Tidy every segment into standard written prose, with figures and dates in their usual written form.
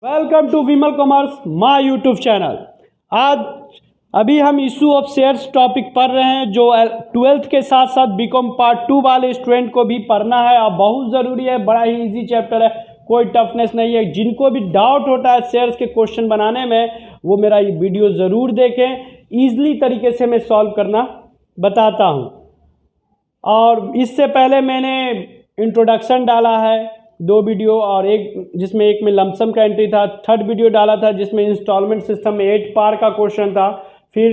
Welcome to Vimal commerce my YouTube channel. आज अभी हम इशू ऑफ शेयर्स टॉपिक पढ़ रहे हैं जो 12th के साथ साथ बीकॉम पार्ट 2 वाले स्टूडेंट को भी पढ़ना है और बहुत ज़रूरी है। बड़ा ही इजी चैप्टर है, कोई टफनेस नहीं है। जिनको भी डाउट होता है शेयर्स के क्वेश्चन बनाने में वो मेरा ये वीडियो ज़रूर देखें, ईजिली तरीके से मैं सॉल्व करना बताता हूँ। और इससे पहले मैंने इंट्रोडक्शन डाला है 2 वीडियो और एक जिसमें एक में लमसम का एंट्री था। 3rd वीडियो डाला था जिसमें इंस्टॉलमेंट सिस्टम में 8 पार का क्वेश्चन था। फिर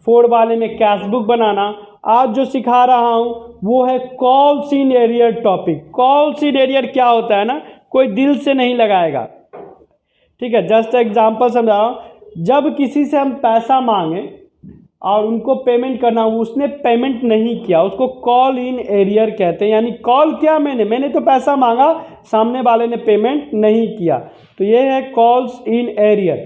4 वाले में कैश बुक बनाना। आज जो सिखा रहा हूँ वो है calls in arrear topic. Calls in arrear क्या होता है ना, कोई दिल से नहीं लगाएगा, ठीक है। जस्ट एग्जाम्पल समझा रहा हूँ। जब किसी से हम पैसा मांगे और उनको पेमेंट करना, उसने पेमेंट नहीं किया, उसको कॉल इन एरियर कहते हैं। यानी कॉल किया मैंने तो पैसा मांगा, सामने वाले ने पेमेंट नहीं किया, तो ये है calls in arrear.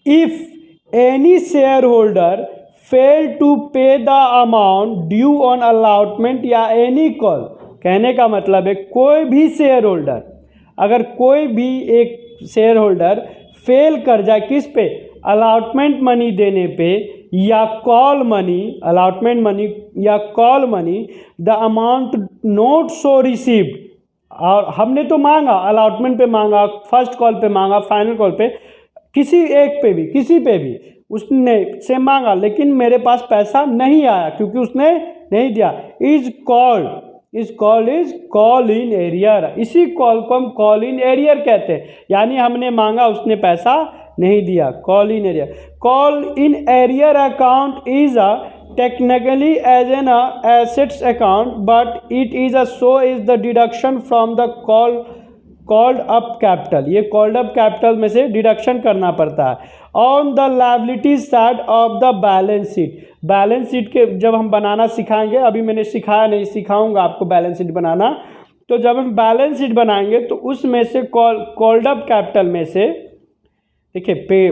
If any share holder fail to pay the amount due on allotment या एनी कॉल, कहने का मतलब है कोई भी शेयर होल्डर, अगर कोई भी एक शेयर होल्डर फेल कर जाए किस पे, अलॉटमेंट मनी देने पे या कॉल मनी, अलॉटमेंट मनी या call money, the amount note so received, और हमने तो मांगा, अलॉटमेंट पे मांगा, फर्स्ट कॉल पे मांगा, फाइनल कॉल पे, किसी एक पे भी, किसी पे भी उसने से मांगा लेकिन मेरे पास पैसा नहीं आया क्योंकि उसने नहीं दिया, इज कॉल इन एरियर। इसी कॉल को हम कॉल इन एरियर कहते हैं। यानी हमने मांगा, उसने पैसा नहीं दिया, call in arrear. Call in arrear account is a technically as an assets account but it is a so is the deduction from the called up capital. ये कॉल्ड अप कैपिटल में से डिडक्शन करना पड़ता है on the liability side of the balance sheet. Balance sheet के जब हम बनाना सिखाएंगे, अभी मैंने सिखाया नहीं, सिखाऊंगा आपको बैलेंस शीट बनाना। तो जब हम बैलेंस शीट बनाएंगे तो उसमें से कॉल्ड अप कैपिटल में से, देखिए पे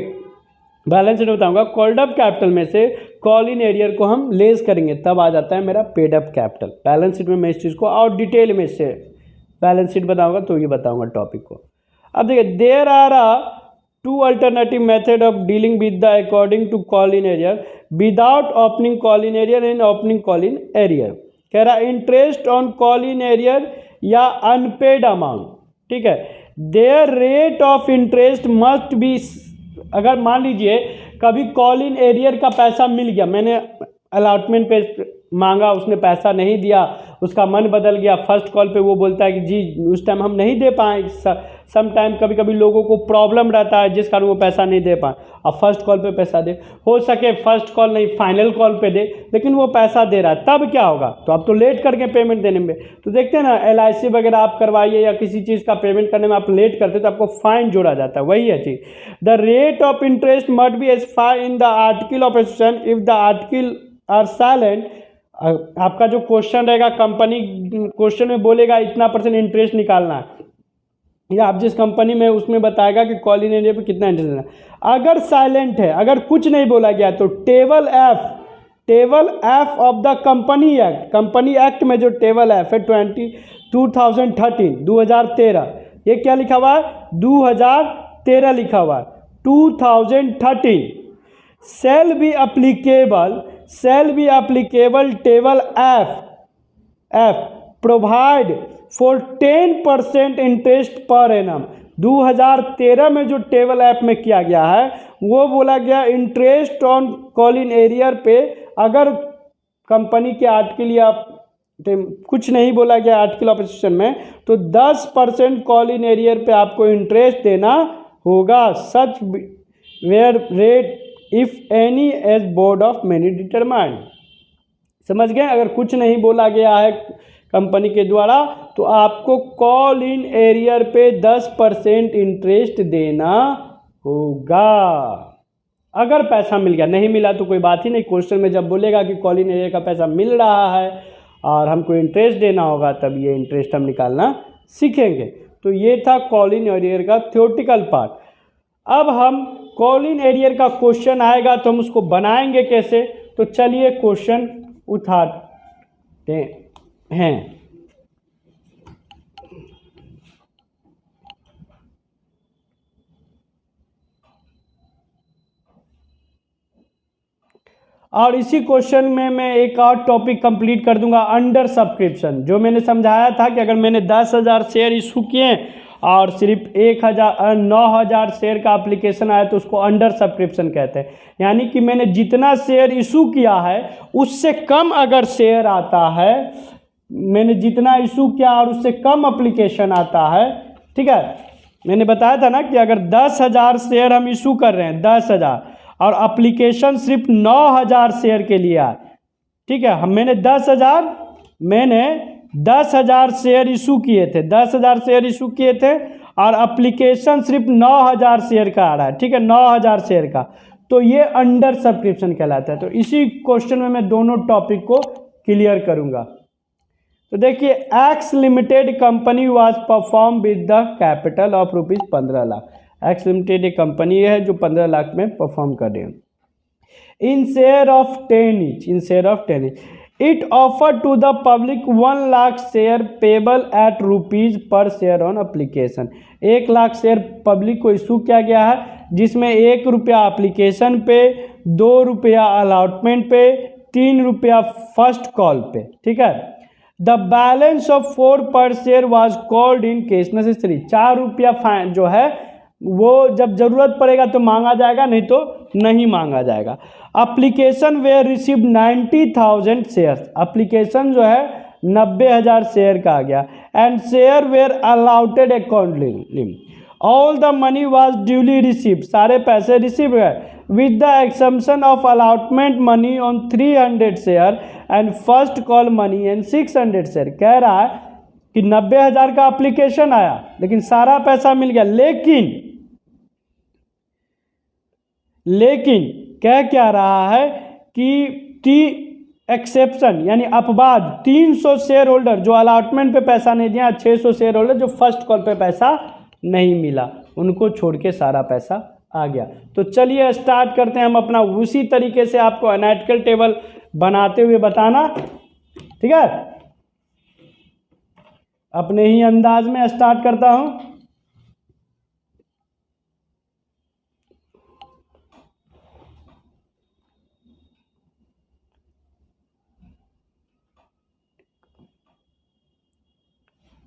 बैलेंस शीट बताऊंगा, कॉल्ड अप कैपिटल में से कॉल इन एरियर को हम लेस करेंगे, तब आ जाता है मेरा paid up capital. Balance sheet में मैं इस चीज़ को और डिटेल में से बैलेंस शीट बताऊंगा तो ये बताऊंगा टॉपिक को। अब देखिए, there are 2 alternative method of dealing with the according to call in arrear without opening call in arrear and opening call in arrear. कह रहा interest on call in arrear या अनपेड अमाउंट, ठीक है। Their rate of interest must be, अगर मान लीजिए कभी call in arrear का पैसा मिल गया, मैंने अलॉटमेंट पे मांगा, उसने पैसा नहीं दिया, उसका मन बदल गया, फर्स्ट कॉल पे वो बोलता है कि जी उस टाइम हम नहीं दे पाए, सम टाइम कभी कभी लोगों को प्रॉब्लम रहता है जिस कारण वो पैसा नहीं दे पाए, अब फर्स्ट कॉल पे पैसा दे, हो सके फर्स्ट कॉल नहीं फाइनल कॉल पे दे, लेकिन वो पैसा दे रहा है, तब क्या होगा, तो अब तो लेट करके पेमेंट देने में, तो देखते हैं ना LIC वगैरह आप करवाइए या किसी चीज़ का पेमेंट करने में आप लेट करते तो आपको फाइन जोड़ा जाता है, वही है चीज़। The rate of interest must be specified in the article of association if the article are silent. आपका जो क्वेश्चन रहेगा, कंपनी क्वेश्चन में बोलेगा इतना % इंटरेस्ट निकालना है, या आप जिस कंपनी में उसमें बताएगा कि कॉल इन एरियर पे कितना इंटरेस्ट देना है। अगर साइलेंट है, अगर कुछ नहीं बोला गया तो table F of the company act में जो टेबल एफ है 2013, ये क्या लिखा हुआ है, 2013 लिखा हुआ है, 2013 shall be applicable table F provide for 10% interest per annum. 2013 में जो टेबल ऐप में किया गया है वो बोला गया interest on call in arrear पे, अगर कंपनी के आर्टिकल या कुछ नहीं बोला गया आर्टिकल ऑफ एसोसिएशन में, तो 10% कॉल इन एरियर पे आपको इंटरेस्ट देना होगा। Such where rate if any as board of money determined. समझ गए, अगर कुछ नहीं बोला गया है कंपनी के द्वारा तो आपको कॉल इन एरियर पे 10% इंटरेस्ट देना होगा। अगर पैसा मिल गया, नहीं मिला तो कोई बात ही नहीं, क्वेश्चन में जब बोलेगा कि कॉल इन एरियर का पैसा मिल रहा है और हमको इंटरेस्ट देना होगा, तब ये इंटरेस्ट हम निकालना सीखेंगे। तो ये था कॉल इन एरियर का थ्योरेटिकल पार्ट। अब हम कॉल इन एरियर का क्वेश्चन आएगा तो हम उसको बनाएंगे कैसे, तो चलिए क्वेश्चन उठाते हैं। और इसी क्वेश्चन में मैं एक और टॉपिक कंप्लीट कर दूंगा, अंडर सब्सक्रिप्शन। जो मैंने समझाया था कि अगर मैंने 10,000 शेयर इशू किए और सिर्फ 9,000 शेयर का एप्लीकेशन आया तो उसको अंडर सब्सक्रिप्शन कहते हैं। यानी कि मैंने जितना शेयर इशू किया है उससे कम अगर शेयर आता है, मैंने जितना इशू किया और उससे कम एप्लीकेशन आता है, ठीक है। मैंने बताया था ना कि अगर 10,000 शेयर हम इशू कर रहे हैं, 10,000, और एप्लीकेशन सिर्फ 9,000 शेयर के लिए आए, ठीक है। मैंने 10,000 शेयर इशू किए थे, 10,000 शेयर इशू किए थे और एप्लीकेशन सिर्फ 9,000 शेयर का आ रहा है, ठीक है, 9,000 शेयर का, तो ये अंडर सब्सक्रिप्शन कहलाता है। तो इसी क्वेश्चन में मैं दोनों टॉपिक को क्लियर करूंगा। तो देखिए, X limited company was perform with the capital of ₹15 lakh. X limited एक कंपनी है जो 15 लाख में परफॉर्म कर रही है। In share of 10 each, in share of 10 each, it offer to the public 1 lakh share payable at ₹, per share on application. 1 lakh share public को issue किया गया है, जिसमें ₹1 एप्लीकेशन पे, ₹2 अलॉटमेंट पे, ₹3 फर्स्ट कॉल पे, ठीक है। द बैलेंस ऑफ 4 पर share was called in case necessary. ₹4 fine जो है वो जब जरूरत पड़ेगा तो मांगा जाएगा, नहीं तो नहीं मांगा जाएगा। Application were receive 90,000 share, application जो है 90,000 शेयर का आ गया। And share were allotted accordingly, all the money was duly received, सारे पैसे रिसीव हुए with the exemption of allotment money on 300 share and first call money and 600 share. कह रहा है कि 90,000 का एप्लीकेशन आया लेकिन सारा पैसा मिल गया, लेकिन कह क्या रहा है कि एक्सेप्शन यानी अपवाद, 300 शेयर होल्डर जो अलॉटमेंट पे पैसा नहीं दिया, 600 शेयर होल्डर जो फर्स्ट कॉल पे पैसा नहीं मिला, उनको छोड़ के सारा पैसा आ गया। तो चलिए स्टार्ट करते हैं हम अपना, उसी तरीके से आपको एनालिटिकल टेबल बनाते हुए बताना, ठीक है। अपने ही अंदाज में स्टार्ट करता हूं।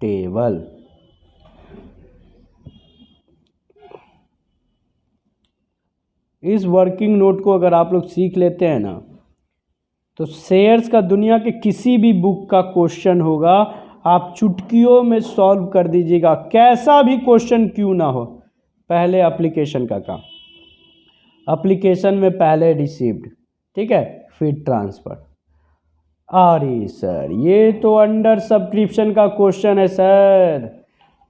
टेबल, इस वर्किंग नोट को अगर आप लोग सीख लेते हैं ना, तो शेयर्स का दुनिया के किसी भी बुक का क्वेश्चन होगा आप चुटकियों में सॉल्व कर दीजिएगा, कैसा भी क्वेश्चन क्यों ना हो। पहले एप्लीकेशन का काम, एप्लीकेशन में पहले रिसीव्ड, ठीक है, फिर ट्रांसफर। अरे सर ये तो अंडर सब्सक्रिप्शन का क्वेश्चन है सर,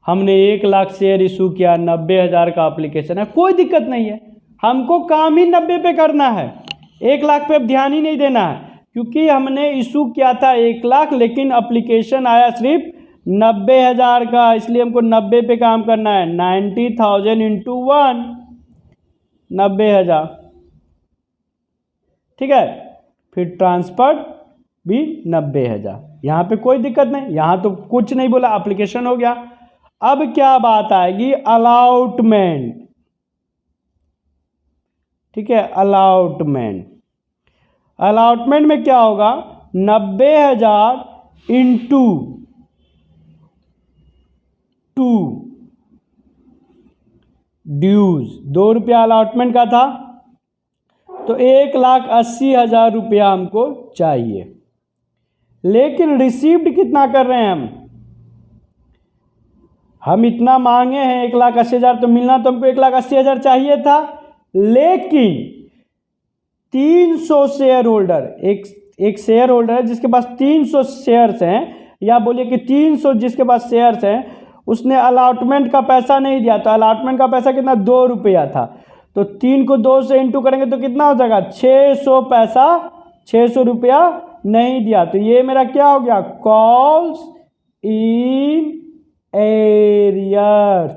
हमने 1 लाख शेयर इशू किया, 90,000 का एप्लीकेशन है, कोई दिक्कत नहीं है, हमको काम ही 90 पे करना है, 1 लाख पे अब ध्यान ही नहीं देना है, क्योंकि हमने इशू किया था 1 लाख लेकिन एप्लीकेशन आया सिर्फ 90,000 का, इसलिए हमको 90 पे काम करना है। 90,000 इंटू 1, 90,000, ठीक है, फिर ट्रांसफर भी 90,000। यहाँ पे कोई दिक्कत नहीं, यहाँ तो कुछ नहीं बोला, एप्लीकेशन हो गया। अब क्या बात आएगी, अलॉटमेंट, ठीक है, अलॉटमेंट। अलॉटमेंट में क्या होगा, 90,000 इंटू 2 ड्यूज, ₹2 अलॉटमेंट का था, तो 1,80,000 रुपया हमको चाहिए। लेकिन रिसीव्ड कितना कर रहे हैं हम इतना मांगे हैं 1,80,000, तो मिलना तो हमको 1,80,000 चाहिए था, लेकिन 300 शेयर होल्डर, एक शेयर होल्डर है जिसके पास 300 शेयर्स हैं, या बोलिए कि 300 जिसके पास शेयर्स हैं, उसने अलॉटमेंट का पैसा नहीं दिया, तो अलॉटमेंट का पैसा कितना, ₹2 था, तो 3 को 2 से इंटू करेंगे तो कितना हो जाएगा, 600 पैसा, ₹600 नहीं दिया, तो ये मेरा क्या हो गया, कॉल्स इन एरियर।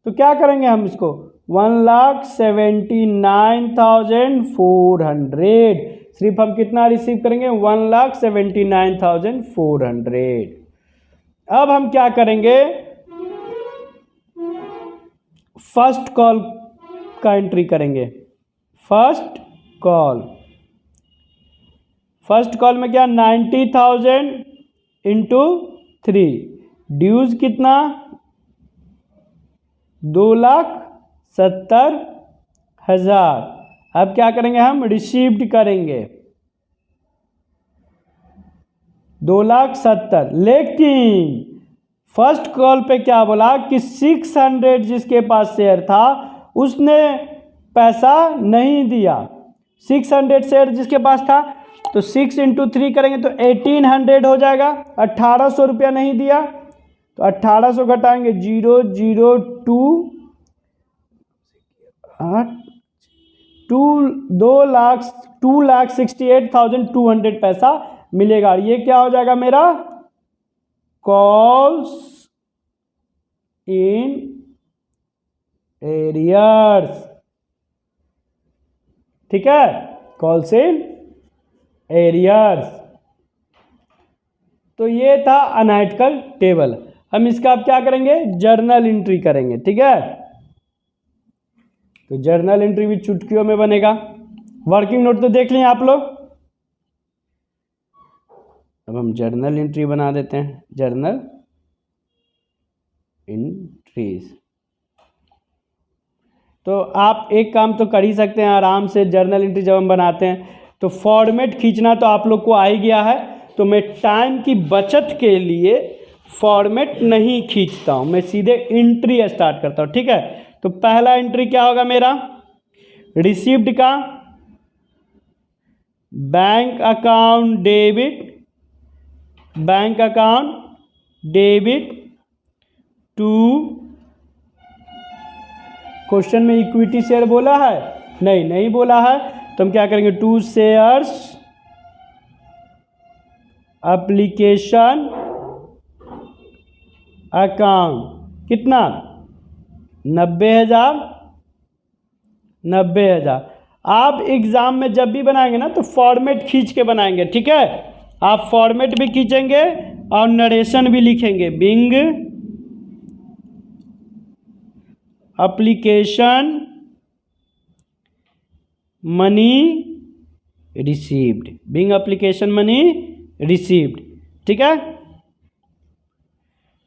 तो क्या करेंगे हम इसको, 1,79,400, सिर्फ हम कितना रिसीव करेंगे, 1,79,400। अब हम क्या करेंगे, फर्स्ट कॉल का एंट्री करेंगे, फर्स्ट कॉल, फर्स्ट कॉल में क्या 90,000 इंटू 3, ड्यूज कितना 2,70,000। अब क्या करेंगे हम, रिसीव्ड करेंगे 2,70,000। लेकिन फर्स्ट कॉल पे क्या बोला कि 600 जिसके पास शेयर था उसने पैसा नहीं दिया। 600 शेयर जिसके पास था, तो 6 इंटू 3 करेंगे तो 1800 हो जाएगा। 1800 रुपया नहीं दिया, तो 1800 घटाएंगे 002 2,68,200 पैसा मिलेगा। और ये क्या हो जाएगा मेरा, कॉल्स इन एरियर्स। ठीक है, कॉल्स इन एरियर्स। तो ये था एनालिटिकल टेबल। हम इसका अब क्या करेंगे, जर्नल एंट्री करेंगे। ठीक है, तो जर्नल एंट्री भी चुटकियों में बनेगा। वर्किंग नोट तो देख लें आप लोग। अब हम जर्नल एंट्री बना देते हैं, जर्नल एंट्रीज। तो आप एक काम तो कर ही सकते हैं आराम से। जर्नल एंट्री जब हम बनाते हैं तो फॉर्मेट खींचना तो आप लोग को आ ही गया है, तो मैं टाइम की बचत के लिए फॉर्मेट नहीं खींचता हूँ, मैं सीधे एंट्री स्टार्ट करता हूँ। ठीक है, तो पहला एंट्री क्या होगा मेरा, रिसीव्ड का bank account debit, bank account debit to, question में इक्विटी शेयर बोला है, नहीं बोला है, तो हम क्या करेंगे, टू शेयर्स एप्लीकेशन अकाउंट, कितना 90,000। आप एग्जाम में जब भी बनाएंगे ना तो फॉर्मेट खींच के बनाएंगे। ठीक है, आप फॉर्मेट भी खींचेंगे और नरेशन भी लिखेंगे, being application money received, being application money received. ठीक है,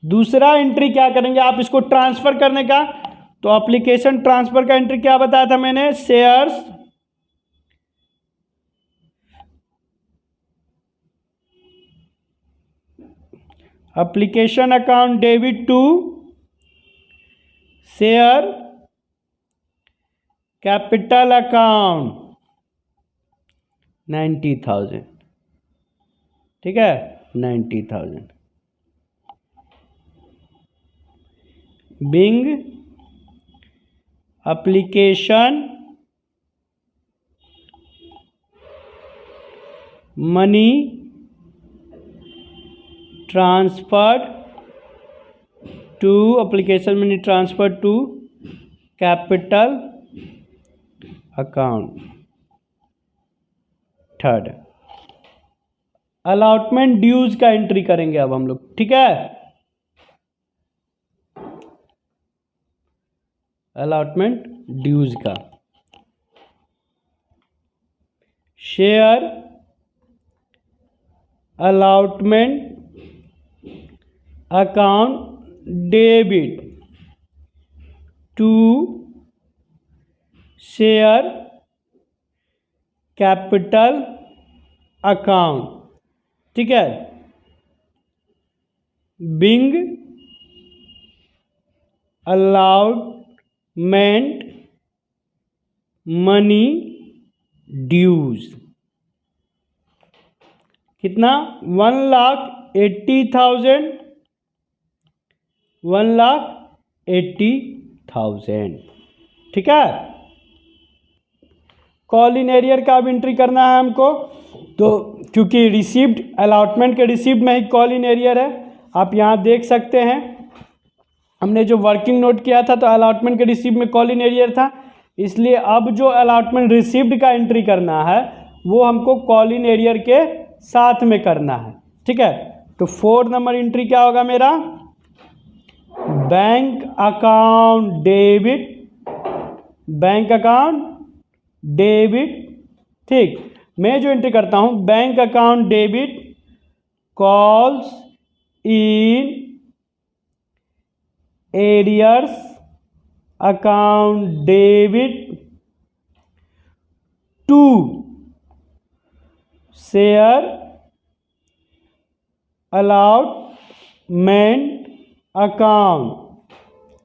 दूसरा एंट्री क्या करेंगे, आप इसको ट्रांसफर करने का, तो एप्लीकेशन ट्रांसफर का एंट्री क्या बताया था मैंने, shares application account debit to share capital account 90,000। ठीक है, 90,000 being application money transfer to, application money transfer to capital account. Third, allotment dues का एंट्री करेंगे अब हम लोग। ठीक है, अलॉटमेंट ड्यूज का, share allotment account debit to share capital account. ठीक है, बिंग अलॉटमेंट मनी ड्यूज, कितना 1,80,000, 1,80,000। ठीक है, कॉल इन एरियर का अब एंट्री करना है हमको, तो क्योंकि रिसीव्ड अलॉटमेंट के रिसीव्ड में ही कॉल इन एरियर है, आप यहाँ देख सकते हैं। हमने जो वर्किंग नोट किया था तो अलॉटमेंट के रिसीव्ड में कॉल इन एरियर था, इसलिए अब जो अलॉटमेंट रिसीव्ड का एंट्री करना है वो हमको कॉल इन एरियर के साथ में करना है। ठीक है, तो 4 नंबर एंट्री क्या होगा मेरा, bank account debit, bank account debit. ठीक, मैं जो एंट्री करता हूँ, bank account debit calls in arrears account debit to share allotment account.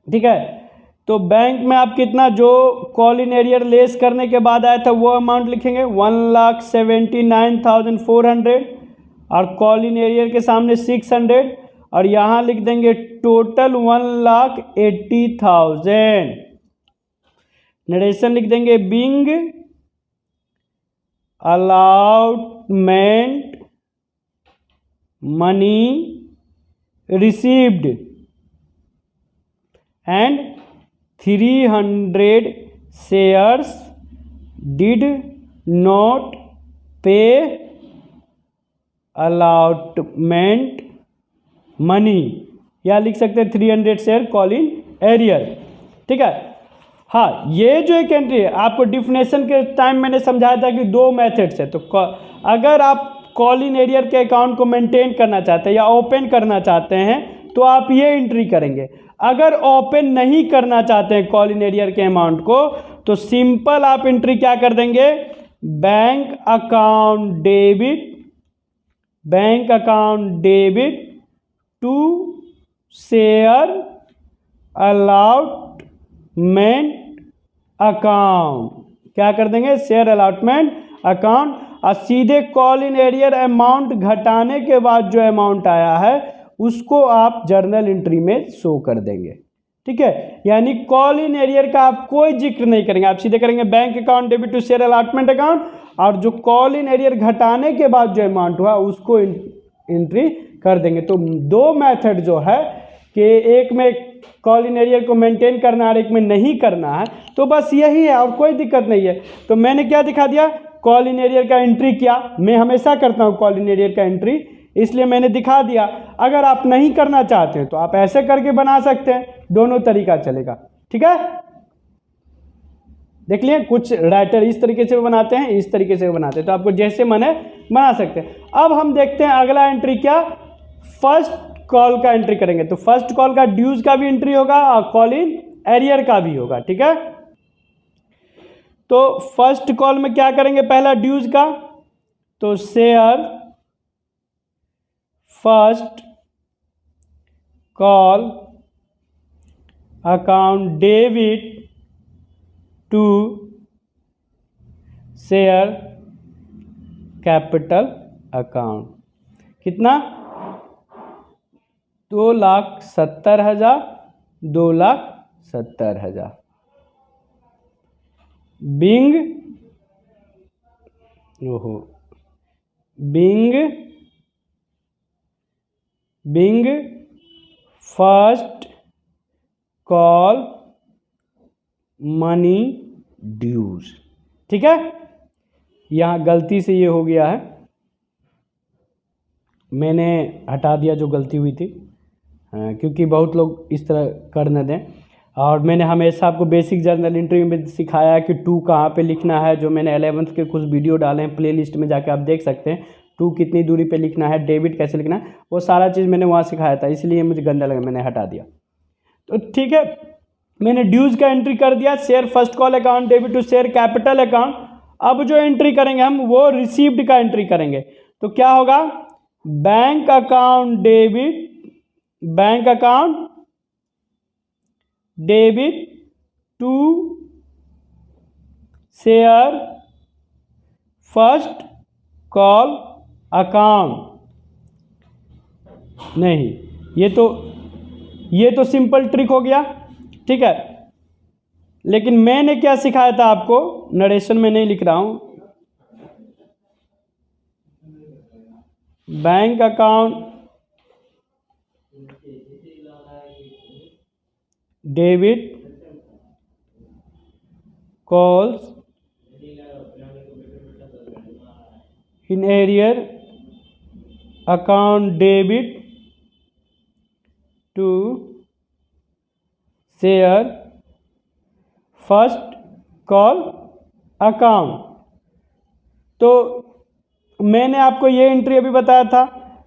ठीक है, तो बैंक में आप कितना जो कॉल इन एरियर लेस करने के बाद आया था वो अमाउंट लिखेंगे 1,79,400 और कॉल इन एरियर के सामने 600 और यहाँ लिख देंगे टोटल 1,80,000। नरेशन लिख देंगे being allotment money received and 300 shares did not pay allotment money, या लिख सकते हैं 300 शेयर कॉल इन एरियर। ठीक है, हाँ, ये जो एक एंट्री है आपको डिफिनेशन के टाइम मैंने समझाया था कि दो मेथड्स है। तो अगर आप कॉल इन एरियर के अकाउंट को मेंटेन करना चाहते हैं या ओपन करना चाहते हैं तो आप ये एंट्री करेंगे। अगर ओपन नहीं करना चाहते हैं कॉल इन एरियर के अमाउंट को तो सिंपल आप एंट्री क्या कर देंगे, bank account debit to share allotment account. क्या कर देंगे, शेयर अलॉटमेंट अकाउंट, और सीधे कॉल इन एरियर अमाउंट घटाने के बाद जो अमाउंट आया है उसको आप जर्नल एंट्री में शो कर देंगे। ठीक है, यानी कॉल इन एरियर का आप कोई जिक्र नहीं करेंगे, आप सीधे करेंगे bank account debit to share allotment account, और जो कॉल इन एरियर घटाने के बाद जो अमाउंट हुआ उसको एंट्री कर देंगे। तो दो मेथड जो है कि एक में कॉल इन एरियर को मेंटेन करना है और एक में नहीं करना है, तो बस यही है और कोई दिक्कत नहीं है। तो मैंने क्या दिखा दिया, कॉल इन एरियर का एंट्री किया, मैं हमेशा करता हूँ कॉल इन एरियर का एंट्री, इसलिए मैंने दिखा दिया। अगर आप नहीं करना चाहते हैं तो आप ऐसे करके बना सकते हैं, दोनों तरीका चलेगा। ठीक है, देख लिए कुछ राइटर इस तरीके से बनाते हैं, इस तरीके से बनाते हैं, तो आपको जैसे मन है बना सकते हैं। अब हम देखते हैं अगला एंट्री क्या, फर्स्ट कॉल का एंट्री करेंगे। तो फर्स्ट कॉल का ड्यूज का भी एंट्री होगा और कॉल इन एरियर का भी होगा। ठीक है, तो फर्स्ट कॉल में क्या करेंगे, पहला ड्यूज का, तो share first call account debit to share capital account. कितना, 2,70,000, 2,70,000। Being first call money dues. ठीक है, यहाँ गलती से ये हो गया है, मैंने हटा दिया जो गलती हुई थी, क्योंकि बहुत लोग इस तरह कर न दें। और मैंने हमेशा आपको बेसिक जर्नल एंट्री में सिखाया है कि टू कहाँ पे लिखना है, जो मैंने 11th के कुछ वीडियो डाले हैं, प्लेलिस्ट में जाके आप देख सकते हैं, टू कितनी दूरी पे लिखना है, डेबिट कैसे लिखना है, वो सारा चीज़ मैंने वहाँ सिखाया था, इसलिए मुझे गंदा लगा, मैंने हटा दिया। तो ठीक है, मैंने ड्यूज का एंट्री कर दिया, share first call account debit to share capital account. अब जो एंट्री करेंगे हम वो रिसीव्ड का एंट्री करेंगे। तो क्या होगा, bank account debit to share first call account. नहीं, ये तो सिंपल ट्रिक हो गया। ठीक है, लेकिन मैंने क्या सिखाया था आपको, नरेशन में नहीं लिख रहा हूं, bank account debit calls in arrear account debit to share first call account. तो मैंने आपको ये एंट्री अभी बताया था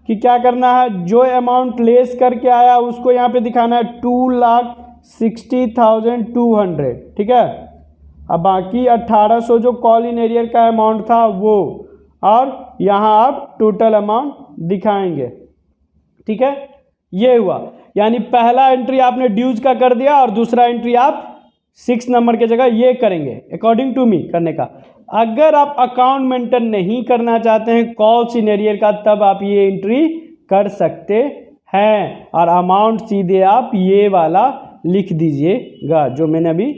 कि क्या करना है, जो अमाउंट लेस करके आया उसको यहाँ पे दिखाना है 2,60,200, ठीक है। अब बाकी 1800 जो कॉल इन एरियर का अमाउंट था वो, और यहाँ आप टोटल अमाउंट दिखाएंगे, ठीक है। ये हुआ, यानी पहला एंट्री आपने ड्यूज का कर दिया और दूसरा एंट्री आप 6 नंबर की जगह ये करेंगे अकॉर्डिंग टू मी करने का। अगर आप अकाउंट मेंटेन नहीं करना चाहते हैं कॉल्स इन एरियर का, तब आप ये एंट्री कर सकते हैं और अमाउंट सीधे आप ये वाला लिख दीजिएगा जो मैंने अभी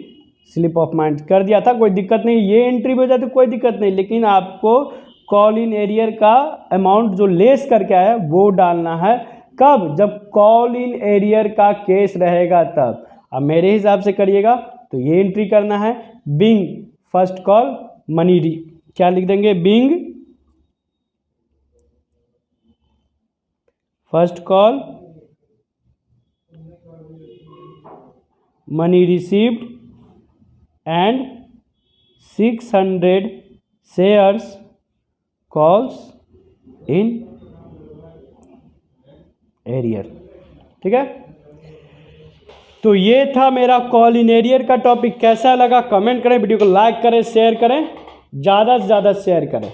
स्लिप ऑफ माइंड कर दिया था। कोई दिक्कत नहीं, ये एंट्री भी हो जाती कोई दिक्कत नहीं, लेकिन आपको कॉल इन एरियर का अमाउंट जो लेस करके आया है वो डालना है। कब? जब कॉल इन एरियर का केस रहेगा तब। अब मेरे हिसाब से करिएगा तो ये एंट्री करना है, बिंग फर्स्ट कॉल मनी क्या लिख देंगे, being first call money received and 600 shares calls in arrear, ठीक है। तो ये था मेरा कॉल इन एरियर का टॉपिक। कैसा लगा कमेंट करें, वीडियो को लाइक करें, शेयर करें, ज़्यादा से ज़्यादा शेयर करें,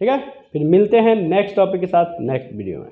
ठीक है। फिर मिलते हैं नेक्स्ट टॉपिक के साथ नेक्स्ट वीडियो में।